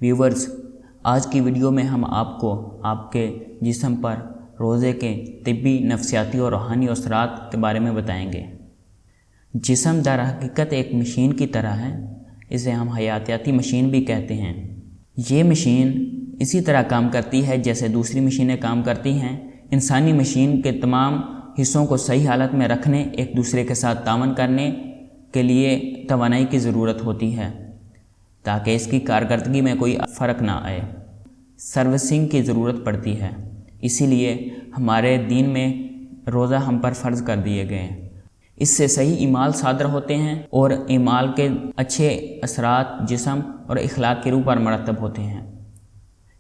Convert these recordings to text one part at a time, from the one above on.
Viewers, آج کی video میں ہم آپ کو آپ کے جسم پر روزے کے طبی، نفسیاتی اور روحانی اثرات کے بارے میں بتائیں گے۔ جسم در حقیقت ایک مشین کی طرح ہے، اسے ہم حیاتیاتی مشین بھی کہتے ہیں۔ یہ مشین اسی طرح کام کرتی ہے جیسے دوسری مشینیں کام کرتی ہیں۔ انسانی مشین کے تمام حصوں کو صحیح حالت میں رکھنے، ایک دوسرے کے ساتھ تعاون کرنے کے لیے توانائی کی ضرورت ہوتی ہے تاکہ اس کی کارکردگی میں کوئی فرق نہ آئے۔ سروسنگ کی ضرورت پڑتی ہے، اسی لیے ہمارے دین میں روزہ ہم پر فرض کر دیے گئے ہیں۔ اس سے صحیح اعمال صادر ہوتے ہیں اور اعمال کے اچھے اثرات جسم اور اخلاق کی روح پر مرتب ہوتے ہیں۔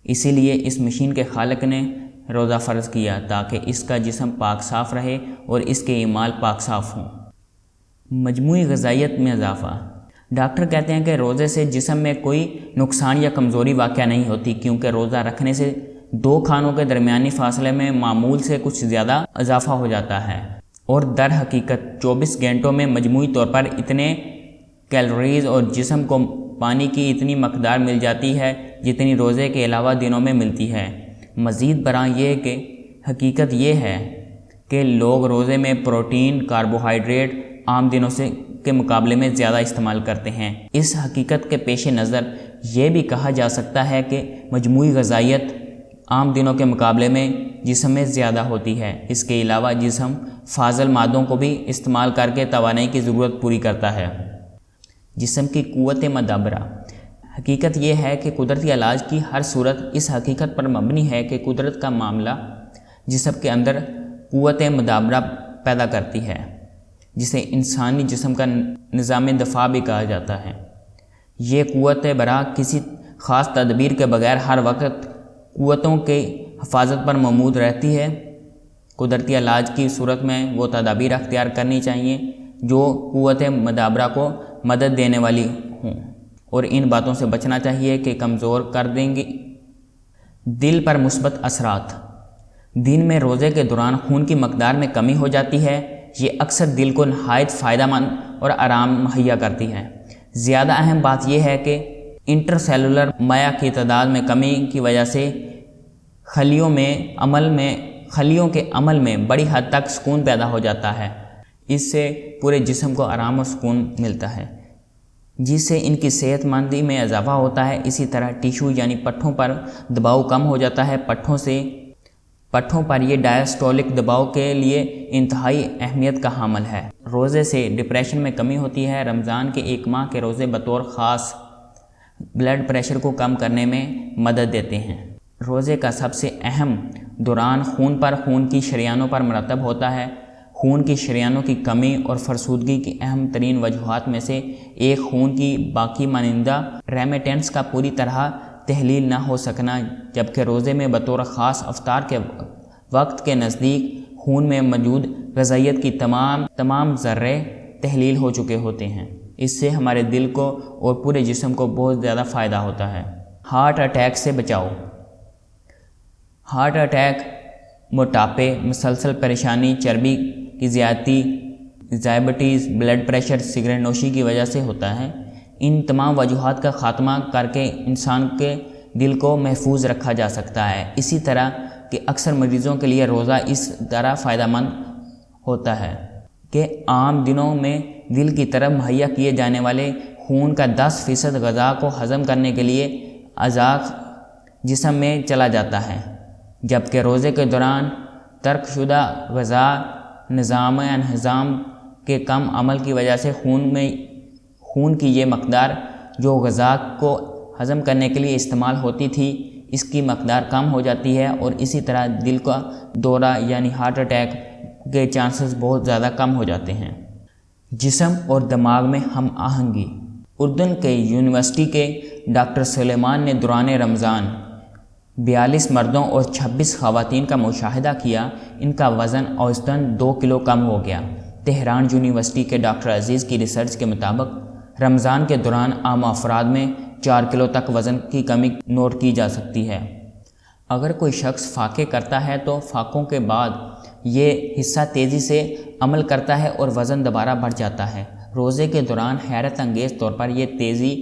اسی لیے اس مشین کے خالق نے روزہ فرض کیا تاکہ اس کا جسم پاک صاف رہے اور اس کے اعمال پاک صاف ہوں۔ مجموعی غذائیت میں اضافہ۔ ڈاکٹر کہتے ہیں کہ روزے سے جسم میں کوئی نقصان یا کمزوری واقع نہیں ہوتی، کیونکہ روزہ رکھنے سے 2 کھانوں کے درمیانی فاصلے میں معمول سے کچھ زیادہ اضافہ ہو جاتا ہے، اور در حقیقت 24 گھنٹوں میں مجموعی طور پر اتنے کیلوریز اور جسم کو پانی کی اتنی مقدار مل جاتی ہے جتنی روزے کے علاوہ دنوں میں ملتی ہے۔ مزید برآں یہ کہ حقیقت یہ ہے کہ لوگ روزے میں پروٹین، کاربوہائیڈریٹ عام دنوں کے مقابلے میں زیادہ استعمال کرتے ہیں۔ اس حقیقت کے پیش نظر یہ بھی کہا جا سکتا ہے کہ مجموعی غذائیت عام دنوں کے مقابلے میں جسم میں زیادہ ہوتی ہے۔ اس کے علاوہ جسم فاضل مادوں کو بھی استعمال کر کے توانائی کی ضرورت پوری کرتا ہے۔ جسم کی قوت مدبرہ۔ حقیقت یہ ہے کہ قدرتی علاج کی ہر صورت اس حقیقت پر مبنی ہے کہ قدرت کا معاملہ جسم کے اندر قوت مدبرہ پیدا کرتی ہے، جسے انسانی جسم کا نظام دفاع بھی کہا جاتا ہے۔ یہ قوت برا کسی خاص تدبیر کے بغیر ہر وقت قوتوں کی حفاظت پر ممود رہتی ہے۔ قدرتی علاج کی صورت میں وہ تدابیر اختیار کرنی چاہیے جو قوت مدبرہ کو مدد دینے والی ہوں، اور ان باتوں سے بچنا چاہیے کہ کمزور کر دیں گی۔ دل پر مثبت اثرات۔ دن میں روزے کے دوران خون کی مقدار میں کمی ہو جاتی ہے، یہ اکثر دل کو نہایت فائدہ مند اور آرام مہیا کرتی ہے۔ زیادہ اہم بات یہ ہے کہ انٹرسیلولر مائع کی تعداد میں کمی کی وجہ سے خلیوں کے عمل میں بڑی حد تک سکون پیدا ہو جاتا ہے۔ اس سے پورے جسم کو آرام اور سکون ملتا ہے، جس سے ان کی صحت مندی میں اضافہ ہوتا ہے۔ اسی طرح ٹیشو یعنی پٹھوں پر دباؤ کم ہو جاتا ہے۔ پٹھوں پر یہ ڈائسٹولک دباؤ کے لیے انتہائی اہمیت کا حامل ہے۔ روزے سے ڈپریشن میں کمی ہوتی ہے۔ رمضان کے 1 ماہ کے روزے بطور خاص بلڈ پریشر کو کم کرنے میں مدد دیتے ہیں۔ روزے کا سب سے اہم دوران خون کی شریانوں پر مرتب ہوتا ہے۔ خون کی شریانوں کی کمی اور فرسودگی کی اہم ترین وجوہات میں سے ایک خون کی باقی مانندہ ریمیٹنس کا پوری طرح تحلیل نہ ہو سکنا، جبکہ روزے میں بطور خاص افطار کے وقت کے نزدیک خون میں موجود غذائیت کی تمام ذرے تحلیل ہو چکے ہوتے ہیں۔ اس سے ہمارے دل کو اور پورے جسم کو بہت زیادہ فائدہ ہوتا ہے۔ ہارٹ اٹیک سے بچاؤ۔ ہارٹ اٹیک موٹاپے، مسلسل پریشانی، چربی کی زیادتی، ذیابیطس، بلڈ پریشر، سگریٹ نوشی کی وجہ سے ہوتا ہے۔ ان تمام وجوہات کا خاتمہ کر کے انسان کے دل کو محفوظ رکھا جا سکتا ہے۔ اسی طرح کہ اکثر مریضوں کے لیے روزہ اس طرح فائدہ مند ہوتا ہے کہ عام دنوں میں دل کی طرف مہیا کیے جانے والے خون کا 10% غذا کو ہضم کرنے کے لیے اعضاء جسم میں چلا جاتا ہے، جبکہ روزے کے دوران ترک شدہ غذا نظام انہضام کے کم عمل کی وجہ سے خون کی یہ مقدار جو غذا کو ہضم کرنے کے لیے استعمال ہوتی تھی، اس کی مقدار کم ہو جاتی ہے، اور اسی طرح دل کا دورہ یعنی ہارٹ اٹیک کے چانسز بہت زیادہ کم ہو جاتے ہیں۔ جسم اور دماغ میں ہم آہنگی۔ اردن کے یونیورسٹی کے ڈاکٹر سلیمان نے دوران رمضان 42 مردوں اور 26 خواتین کا مشاہدہ کیا، ان کا وزن اوسطاً 2 کلو کم ہو گیا۔ تہران یونیورسٹی کے ڈاکٹر عزیز کی ریسرچ کے مطابق رمضان کے دوران عام افراد میں 4 کلو تک وزن کی کمی نوٹ کی جا سکتی ہے۔ اگر کوئی شخص فاقے کرتا ہے تو فاقوں کے بعد یہ حصہ تیزی سے عمل کرتا ہے اور وزن دوبارہ بڑھ جاتا ہے۔ روزے کے دوران حیرت انگیز طور پر یہ تیزی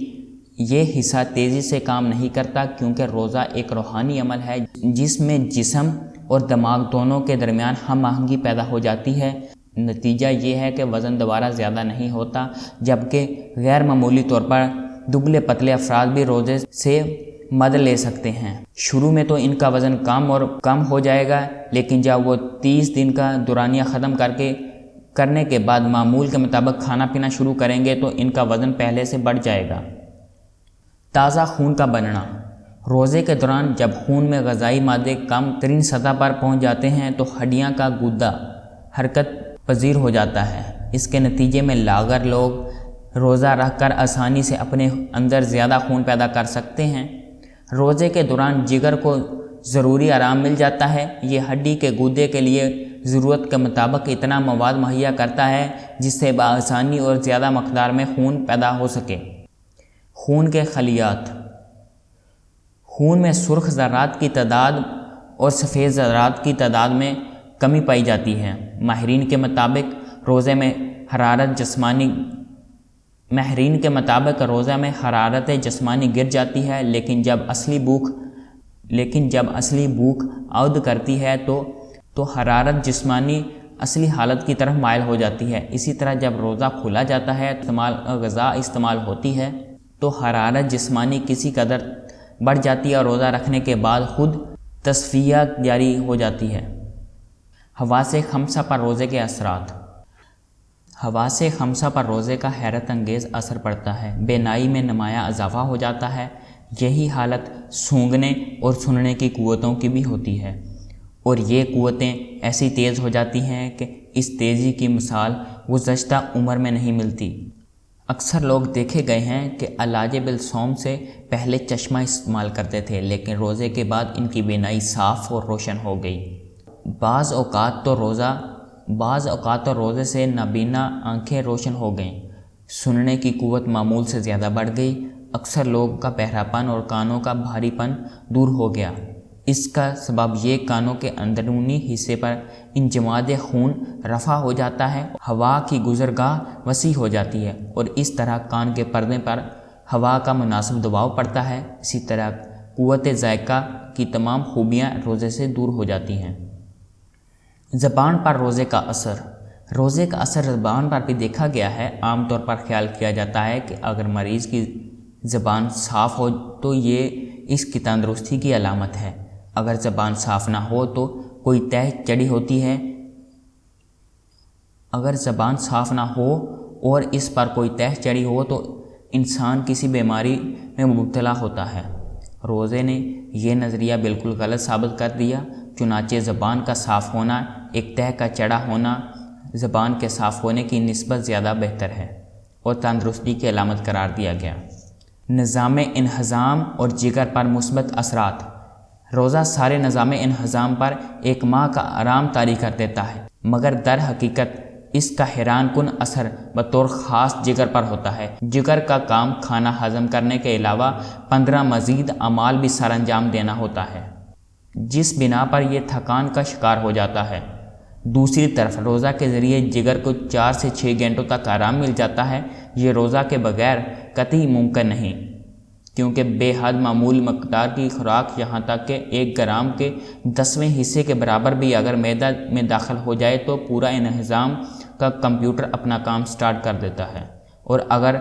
یہ حصہ تیزی سے کام نہیں کرتا کیونکہ روزہ ایک روحانی عمل ہے جس میں جسم اور دماغ دونوں کے درمیان ہم آہنگی پیدا ہو جاتی ہے۔ نتیجہ یہ ہے کہ وزن دوبارہ زیادہ نہیں ہوتا، جبکہ غیر معمولی طور پر دبلے پتلے افراد بھی روزے سے مد لے سکتے ہیں۔ شروع میں تو ان کا وزن کم ہو جائے گا، لیکن جب وہ 30 دن کا دورانیہ ختم کرنے کے بعد معمول کے مطابق کھانا پینا شروع کریں گے تو ان کا وزن پہلے سے بڑھ جائے گا۔ تازہ خون کا بننا۔ روزے کے دوران جب خون میں غذائی مادے کم ترین سطح پر پہنچ جاتے ہیں تو ہڈیاں کا گودا حرکت پذیر ہو جاتا ہے۔ اس کے نتیجے میں لاغر لوگ روزہ رکھ کر آسانی سے اپنے اندر زیادہ خون پیدا کر سکتے ہیں۔ روزے کے دوران جگر کو ضروری آرام مل جاتا ہے۔ یہ ہڈی کے گودے کے لیے ضرورت کے مطابق اتنا مواد مہیا کرتا ہے جس سے بآسانی اور زیادہ مقدار میں خون پیدا ہو سکے۔ خون کے خلیات۔ خون میں سرخ ذرات کی تعداد اور سفید ذرات کی تعداد میں کمی پائی جاتی ہے۔ ماہرین کے مطابق روزے میں حرارت جسمانی گر جاتی ہے، لیکن جب اصلی بھوک عود کرتی ہے تو حرارت جسمانی اصلی حالت کی طرف مائل ہو جاتی ہے۔ اسی طرح جب روزہ کھولا جاتا ہے غذا استعمال ہوتی ہے تو حرارت جسمانی کسی قدر بڑھ جاتی ہے اور روزہ رکھنے کے بعد خود تصفیہ جاری ہو جاتی ہے۔ حواس خمسہ پر روزے کے اثرات۔ حواس خمسہ پر روزے کا حیرت انگیز اثر پڑتا ہے۔ بینائی میں نمایاں اضافہ ہو جاتا ہے۔ یہی حالت سونگھنے اور سننے کی قوتوں کی بھی ہوتی ہے، اور یہ قوتیں ایسی تیز ہو جاتی ہیں کہ اس تیزی کی مثال گزشتہ عمر میں نہیں ملتی۔ اکثر لوگ دیکھے گئے ہیں کہ علاج بالصوم سے پہلے چشمہ استعمال کرتے تھے، لیکن روزے کے بعد ان کی بینائی صاف اور روشن ہو گئی۔ بعض اوقات تو روزے سے نابینا آنکھیں روشن ہو گئیں۔ سننے کی قوت معمول سے زیادہ بڑھ گئی۔ اکثر لوگوں کا بہراپن اور کانوں کا بھاری پن دور ہو گیا۔ اس کا سبب یہ کانوں کے اندرونی حصے پر انجماد خون رفع ہو جاتا ہے، ہوا کی گزرگاہ وسیع ہو جاتی ہے اور اس طرح کان کے پردے پر ہوا کا مناسب دباؤ پڑتا ہے۔ اسی طرح قوت ذائقہ کی تمام خوبیاں روزے سے دور ہو جاتی ہیں۔ زبان پر روزے کا اثر۔ روزے کا اثر زبان پر بھی دیکھا گیا ہے۔ عام طور پر خیال کیا جاتا ہے کہ اگر مریض کی زبان صاف ہو تو یہ اس کی تندرستی کی علامت ہے۔ اگر زبان صاف نہ ہو تو کوئی تہ چڑھی ہوتی ہے۔ اگر زبان صاف نہ ہو اور اس پر کوئی تہ چڑھی ہو تو انسان کسی بیماری میں مبتلا ہوتا ہے۔ روزے نے یہ نظریہ بالکل غلط ثابت کر دیا۔ چنانچہ زبان کا صاف ہونا ایک تہ کا چڑھا ہونا زبان کے صاف ہونے کی نسبت زیادہ بہتر ہے اور تندرستی کی علامت قرار دیا گیا۔ نظام انہضام اور جگر پر مثبت اثرات۔ روزہ سارے نظام انہضام پر ایک ماہ کا آرام طاری کر دیتا ہے، مگر در حقیقت اس کا حیران کن اثر بطور خاص جگر پر ہوتا ہے۔ جگر کا کام کھانا ہضم کرنے کے علاوہ 15 مزید اعمال بھی سر انجام دینا ہوتا ہے، جس بنا پر یہ تھکان کا شکار ہو جاتا ہے۔ دوسری طرف روزہ کے ذریعے جگر کو 4 سے 6 گھنٹوں تک آرام مل جاتا ہے۔ یہ روزہ کے بغیر قطعی ممکن نہیں، کیونکہ بے حد معمول مقدار کی خوراک، یہاں تک کہ 1 گرام کے 10ویں حصے کے برابر بھی اگر معدہ میں داخل ہو جائے تو پورا انہضام کا کمپیوٹر اپنا کام سٹارٹ کر دیتا ہے، اور اگر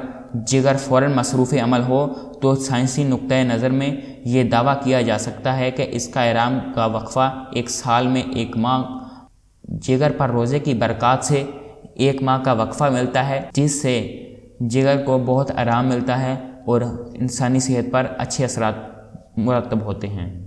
جگر فوراً مصروف عمل ہو تو سائنسی نقطۂ نظر میں یہ دعویٰ کیا جا سکتا ہے کہ اس کا آرام کا وقفہ 1 سال میں 1 ماہ جگر پر روزے کی برکات سے 1 ماہ کا وقفہ ملتا ہے، جس سے جگر کو بہت آرام ملتا ہے اور انسانی صحت پر اچھے اثرات مرتب ہوتے ہیں۔